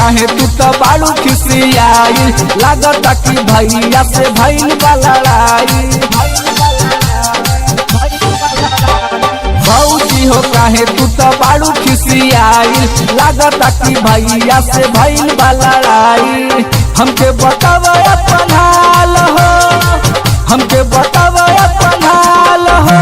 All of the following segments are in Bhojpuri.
काहे तू तो बाड़ू खिसियाई, लागता कि भैया से भइल बा लड़ाई। भौजी हो काहे तू तो बाड़ू खिसियाई, लागता कि भैया से भइल बा लड़ाई। हमके बताव अपन हाल हो, हमके बताव अपन हाल हो।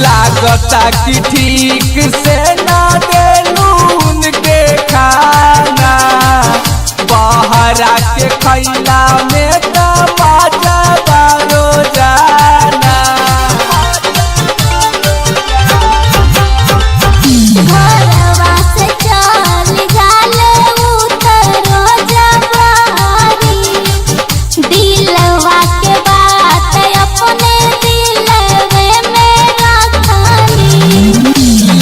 लगता कि ठीक से ना देलून के खाना, बहरा के खैला में तमाचा बारो जाना। घरवा से चल जाले उतरो जवारी, दिलवा के बात अपने दिलवे में रखनी।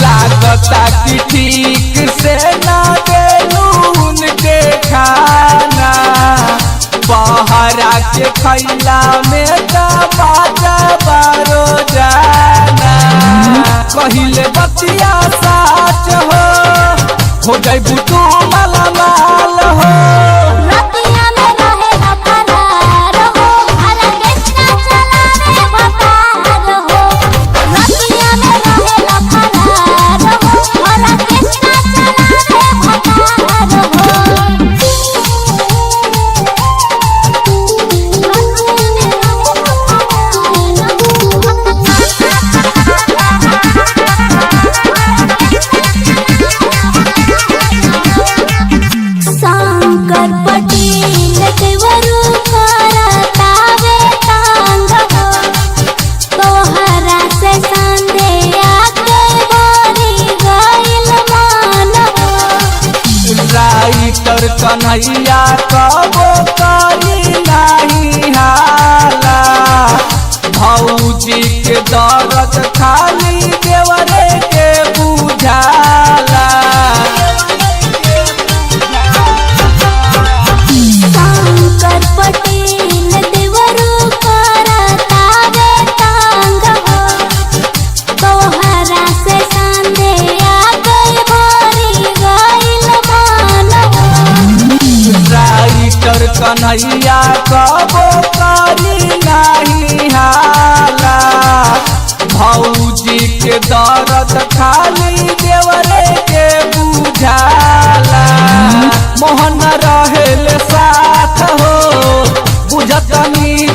लागता कि ठीक से ना देलून के खाना, बहरा के खैला में तमाचा बारो जाना। कहिले बतिया साच हो जाइबू तू माला माल हो। रतिया में रहेला फरार हो, भला कृष्णा चला रे भतार हो। रतिया में रहेला फरार हो, भला कृष्णा चला रे भतार हो। शंकर पटेल देवरू करतावे तांग हो, तोहरा से संदेया के बोरी गइल मान हो। राइटर कन्हैया कबो करी नाही हाला, भौजी के दर्द खाली देवरे के बुझाला। शंकर पटेल देवरू करतावे तांग हो, तोहरा से संदेया के बोरी गइल मान हो। राइटर कन्हैया कबो करी नाही हाला, भौजी के दर्द खाली देवरे के बुझाला। मोहन रहेले साथ हो, बुझतनी